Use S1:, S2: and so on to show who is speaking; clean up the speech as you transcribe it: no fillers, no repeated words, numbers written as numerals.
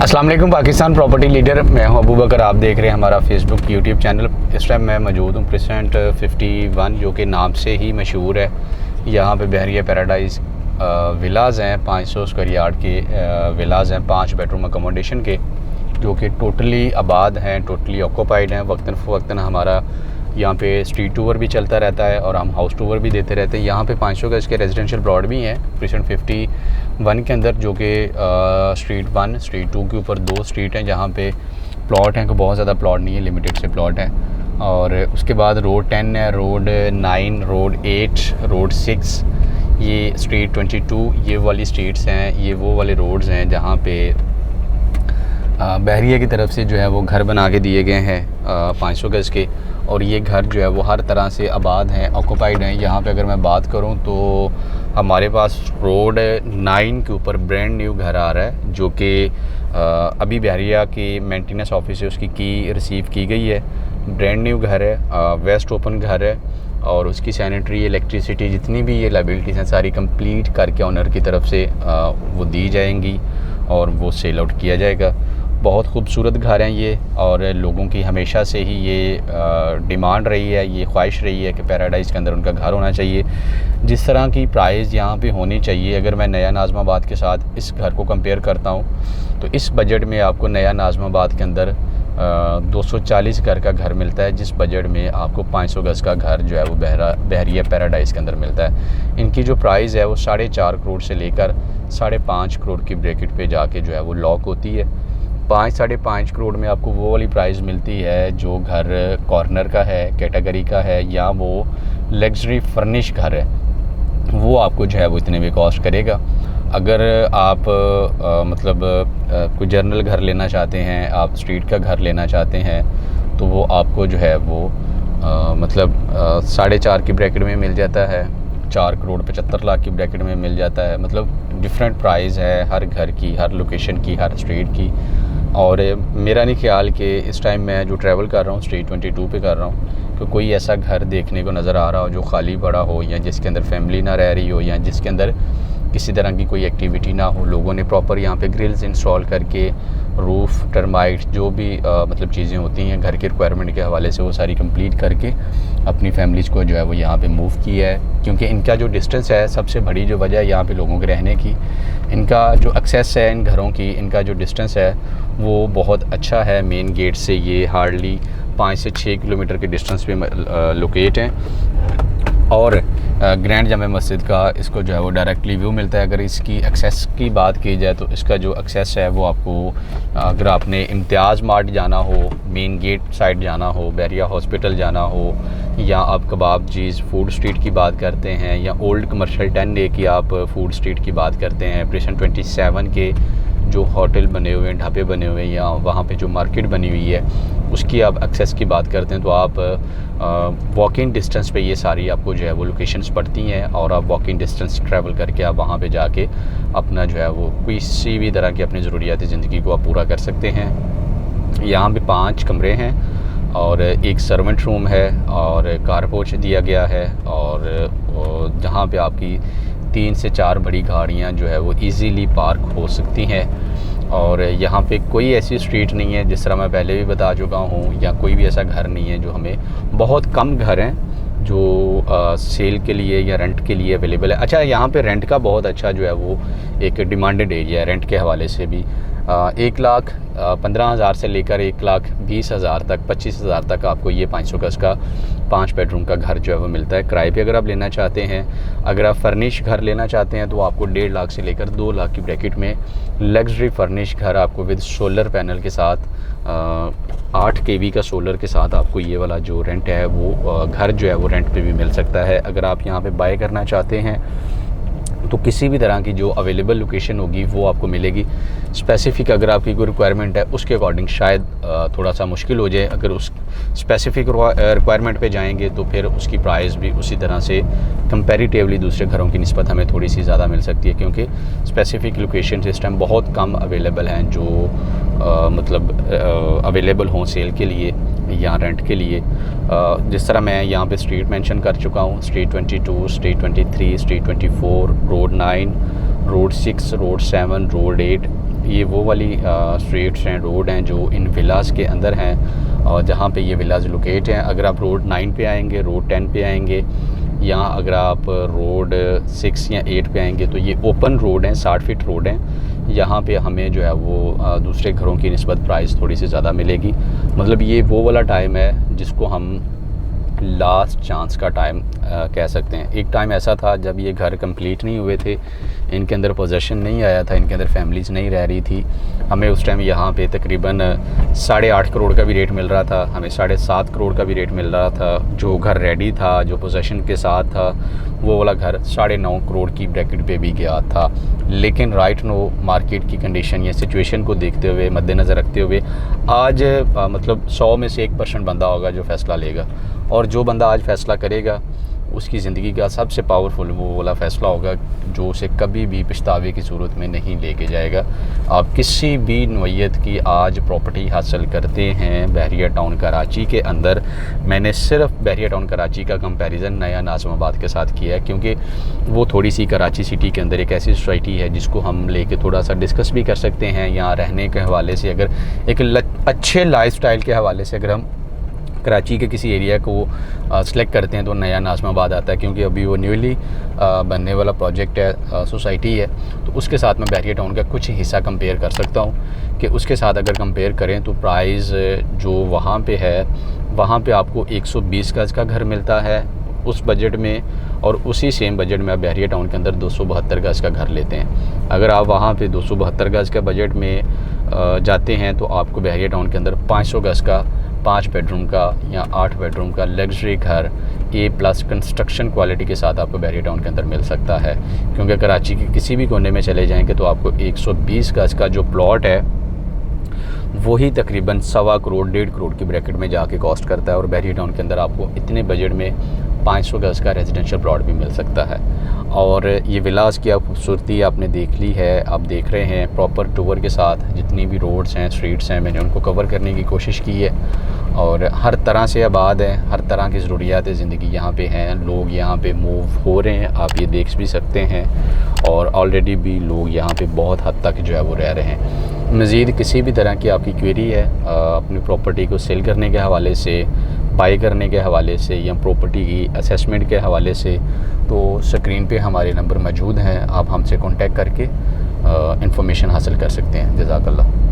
S1: अस्सलाम वालेकुम Pakistan property leader, मैं हूं अबू बकर। आप देख रहे हैं हमारा फेसबुक यूट्यूब चैनल। इस टाइम मैं मौजूद हूं प्रेसेंट 51 जो कि नाम से ही मशहूर है। यहां पे बहरिया पैराडाइज़ विलाज़ हैं, 500 स्क्वायर यार्ड के विलाज़ हैं, 5 बेडरूम अकोमोडेशन के, जो कि टोटली आबाद हैं, टोटली ऑक्यूपाइड हैं। वक्तन फ़वक्तन हमारा यहाँ पे स्ट्रीट टूर भी चलता रहता है और हम हाउस टूर भी देते रहते हैं। यहाँ पे 500 गज के रेजिडेंशियल प्लॉट भी हैं प्रेसेंट 51 के अंदर, जो कि स्ट्रीट 1 स्ट्रीट 2 के ऊपर 2 स्ट्रीट हैं जहाँ पे प्लॉट हैं। को बहुत ज़्यादा प्लॉट नहीं है, लिमिटेड से प्लॉट हैं। और उसके बाद रोड 10 है, रोड 9, रोड 8, रोड 6, ये स्ट्रीट 22, ये वाली स्ट्रीट्स हैं, ये वो वाले रोड्स हैं जहाँ पे बहरिया की तरफ से जो है वो घर बना के दिए गए हैं 500 गज के। और ये घर जो है वो हर तरह से आबाद हैं, ऑक्यूपाइड हैं। यहाँ पे अगर मैं बात करूँ तो हमारे पास रोड 9 के ऊपर ब्रांड न्यू घर आ रहा है, जो कि अभी बहरिया के मेंटेनेंस ऑफिस से उसकी की रिसीव की गई है। ब्रांड न्यू घर है, वेस्ट ओपन घर है, और उसकी सैनिटरी, इलेक्ट्रिसिटी, जितनी भी ये लाइबिलिटीज़ हैं सारी कंप्लीट करके ऑनर की तरफ से वो दी जाएंगी और वो सेल आउट किया जाएगा। बहुत खूबसूरत घर हैं ये, और लोगों की हमेशा से ही ये डिमांड रही है, ये ख्वाहिश रही है कि पैराडाइज़ के अंदर उनका घर होना चाहिए। जिस तरह की प्राइस यहाँ पे होनी चाहिए, अगर मैं नया नाज़माबाद के साथ इस घर को कंपेयर करता हूँ तो इस बजट में आपको नया नाज़माबाद के अंदर 240 घर का घर मिलता है, जिस बजट में आपको 500 गज का घर जो है वो बहरिया पैराडाइज़ के अंदर मिलता है। इनकी जो प्राइस है वो 4.5 करोड़ से लेकर 5.5 करोड़ की ब्रैकेट पे जाके जो है वो लॉक होती है। 5-5.5 करोड़ में आपको वो वाली प्राइस मिलती है जो घर कॉर्नर का है, कैटेगरी का है, या वो लग्जरी फर्निश घर है, वो आपको जो है वो इतने में कॉस्ट करेगा। अगर आप कोई जर्नल घर लेना चाहते हैं, आप स्ट्रीट का घर लेना चाहते हैं, तो वो आपको जो है वो 4.5 की ब्रैकेट में मिल जाता है, 4 करोड़ 75 लाख की ब्रैकेट में मिल जाता है। मतलब डिफरेंट प्राइस है हर घर की, हर लोकेशन की, हर स्ट्रीट की। और मेरा नहीं ख्याल कि इस टाइम मैं जो ट्रैवल कर रहा हूँ स्ट्रीट 22 पे कर रहा हूँ कि कोई ऐसा घर देखने को नज़र आ रहा हो जो खाली पड़ा हो, या जिसके अंदर फैमिली ना रह रही हो, या जिसके अंदर किसी तरह की कोई एक्टिविटी ना हो। लोगों ने प्रॉपर यहाँ पे ग्रिल्स इंस्टॉल करके, रूफ़, टर्माइट, जो भी चीज़ें होती हैं घर के रिक्वायरमेंट के हवाले से, वो सारी कंप्लीट करके अपनी फैमिलीज़ को जो है वो यहाँ पे मूव किया है। क्योंकि इनका जो डिस्टेंस है, सबसे बड़ी जो वजह है यहाँ पे लोगों के रहने की, इनका जो एक्सेस है इन घरों की, इनका जो डिस्टेंस है वो बहुत अच्छा है। मेन गेट से ये हार्डली 5 से 6 किलोमीटर के डिस्टेंस पे लोकेट हैं, और ग्रैंड जामा मस्जिद का इसको जो है वो डायरेक्टली व्यू मिलता है। अगर इसकी एक्सेस की बात की जाए तो इसका जो एक्सेस है वो आपको, अगर आपने इम्तियाज़ मार्ट जाना हो, मेन गेट साइड जाना हो, बहरिया हॉस्पिटल जाना हो, या आप कबाब जीज़ फूड स्ट्रीट की बात करते हैं, या ओल्ड कमर्शियल 10A की आप फूड स्ट्रीट की बात करते हैं, प्रेसेंट 27 के जो होटल बने हुए हैं, ढाबे बने हुए हैं, या वहाँ पे जो मार्केट बनी हुई है उसकी आप एक्सेस की बात करते हैं, तो आप वॉकिंग डिस्टेंस पे ये सारी आपको जो है वो लोकेशंस पड़ती हैं, और आप वॉकिंग डिस्टेंस ट्रैवल करके आप वहाँ पे जाके अपना जो है वो किसी भी तरह की अपनी ज़रूरियात ज़िंदगी को आप पूरा कर सकते हैं। यहाँ पे 5 कमरे हैं और एक सर्वेंट रूम है और कारपोर्च दिया गया है, और जहाँ पे आपकी 3 से 4 बड़ी गाड़ियाँ जो है वो इजीली पार्क हो सकती हैं। और यहाँ पे कोई ऐसी स्ट्रीट नहीं है, जिस तरह मैं पहले भी बता चुका हूँ, या कोई भी ऐसा घर नहीं है जो हमें, बहुत कम घर हैं जो सेल के लिए या रेंट के लिए अवेलेबल है। अच्छा, यहाँ पे रेंट का बहुत अच्छा जो है वो एक डिमांडेड एरिया है रेंट के हवाले से भी। 1,15,000 से लेकर 1,20,000 तक, 25,000 तक आपको ये 500 गज का 5 बेडरूम का घर जो है वो मिलता है किराए पे। अगर आप लेना चाहते हैं, अगर आप फर्निश घर लेना चाहते हैं, तो आपको 1.5 लाख से लेकर 2 लाख की ब्रैकेट में लग्जरी फर्निश घर आपको विद सोलर पैनल के साथ 8 kV का सोलर के साथ आपको ये वाला जो रेंट है वो घर जो है वो रेंट पे भी मिल सकता है। अगर आप यहाँ पे बाय करना चाहते हैं तो किसी भी तरह की जो अवेलेबल लोकेशन होगी वो आपको मिलेगी। स्पेसिफ़िक अगर आपकी कोई रिक्वायरमेंट है उसके अकॉर्डिंग शायद थोड़ा सा मुश्किल हो जाए। अगर उस स्पेसिफ़िक रिक्वायरमेंट पे जाएंगे तो फिर उसकी प्राइस भी उसी तरह से कंपैरेटिवली दूसरे घरों की निस्बत हमें थोड़ी सी ज़्यादा मिल सकती है, क्योंकि स्पेसिफ़िक लोकेशन इस टाइम बहुत कम अवेलेबल हैं जो अवेलेबल हों सेल के लिए या रेंट के लिए। जिस तरह मैं यहाँ पे स्ट्रीट मेंशन कर चुका हूँ, street 22, street 23, street 24, road 9, road 6, road 7, road 8, ये वो वाली स्ट्रीट्स हैं, रोड हैं जो इन विलास के अंदर हैं और जहाँ पे ये विलास लोकेट हैं। अगर आप रोड 9 पे आएंगे, रोड 10 पे आएंगे, या अगर आप रोड 6 या 8 पे आएंगे तो ये ओपन रोड हैं, 60 फीट रोड हैं। यहाँ पे हमें जो है वो दूसरे घरों की निस्बत प्राइस थोड़ी सी ज़्यादा मिलेगी। मतलब ये वो वाला टाइम है जिसको हम लास्ट चांस का टाइम कह सकते हैं। एक टाइम ऐसा था जब ये घर कंप्लीट नहीं हुए थे, इनके अंदर पोजेशन नहीं आया था, इनके अंदर फैमिलीज़ नहीं रह रही थी। हमें उस टाइम यहाँ पे तकरीबन 8.5 करोड़ का भी रेट मिल रहा था, हमें 7.5 करोड़ का भी रेट मिल रहा था। जो घर रेडी था, जो पोजेशन के साथ था, वो वाला घर 9.5 करोड़ की ब्रैकेट पे भी गया था। लेकिन राइट नो मार्केट की कंडीशन या सिचुएशन को देखते हुए, मद्देनज़र रखते हुए, आज मतलब 100 में से 1% बंदा होगा जो फ़ैसला लेगा, और जो बंदा आज फ़ैसला करेगा उसकी ज़िंदगी का सबसे पावरफुल वो वाला फ़ैसला होगा जो उसे कभी भी पछतावे की सूरत में नहीं लेके जाएगा। आप किसी भी नौइयत की आज प्रॉपर्टी हासिल करते हैं बहरिया टाउन कराची के अंदर, मैंने सिर्फ बहरिया टाउन कराची का कंपैरिजन नया नाज़िमाबाद के साथ किया है, क्योंकि वो थोड़ी सी कराची सिटी के अंदर एक ऐसी सोसाइटी है जिसको हम लेके थोड़ा सा डिस्कस भी कर सकते हैं। यहाँ रहने के हवाले से, अगर एक अच्छे लाइफस्टाइल के हवाले से अगर हम कराची के किसी एरिया को सिलेक्ट करते हैं तो नया नाज़िमाबाद आता है, क्योंकि अभी वो न्यूली बनने वाला प्रोजेक्ट है, सोसाइटी है। तो उसके साथ मैं बहरिया टाउन का कुछ हिस्सा कंपेयर कर सकता हूँ कि उसके साथ अगर कंपेयर करें तो प्राइस जो वहाँ पे है, वहाँ पे आपको 120 गज़ का घर मिलता है उस बजट में, और उसी सेम बजट में आप बहरिया टाउन के अंदर 272 गज़ का घर लेते हैं। अगर आप वहाँ पे 272 गज़ के बजट में जाते हैं तो आपको बहरिया टाउन के अंदर 500 गज़ का 5 बेडरूम का या 8 बेडरूम का लग्जरी घर A+ कंस्ट्रक्शन क्वालिटी के साथ आपको बहरिया टाउन के अंदर मिल सकता है। क्योंकि कराची के किसी भी कोने में चले जाएंगे तो आपको 120 गज़ का जो प्लॉट है वही तकरीबन 1.25 करोड़ 1.5 करोड़ की ब्रैकेट में जाके कॉस्ट करता है, और बहरिया टाउन के अंदर आपको इतने बजट में 500 गज़ का रेजिडेंशियल प्लॉट भी मिल सकता है। और ये विलास की आप खूबसूरती आपने देख ली है, आप देख रहे हैं प्रॉपर टूर के साथ। जितनी भी रोड्स हैं, स्ट्रीट्स हैं, मैंने उनको कवर करने की कोशिश की है, और हर तरह से आबाद है, हर तरह की ज़रूरियात ज़िंदगी यहाँ पे हैं। लोग यहाँ पे मूव हो रहे हैं, आप ये देख भी सकते हैं, और ऑलरेडी भी लोग यहाँ पे बहुत हद तक जो है वो रह रहे हैं। मज़ीद किसी भी तरह की आपकी क्वेरी है अपनी प्रॉपर्टी को सेल करने के हवाले से, बाई करने के हवाले से, या प्रॉपर्टी की असेसमेंट के हवाले से, तो स्क्रीन पे हमारे नंबर मौजूद हैं, आप हमसे कांटेक्ट करके इंफॉर्मेशन हासिल कर सकते हैं। जज़ाकल्लाह।